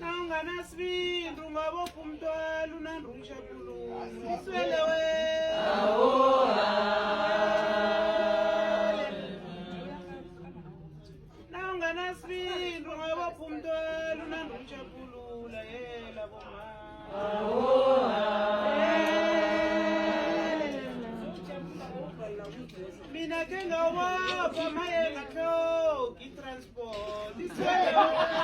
Nangana svindu ngabo kumtwalu nandrusha kulu Iswelewe Nangana svindu ngabo kumtwalu nandrusha kulu La yela boma Mina kenga wapa mayela kyo ki transport Iswelewe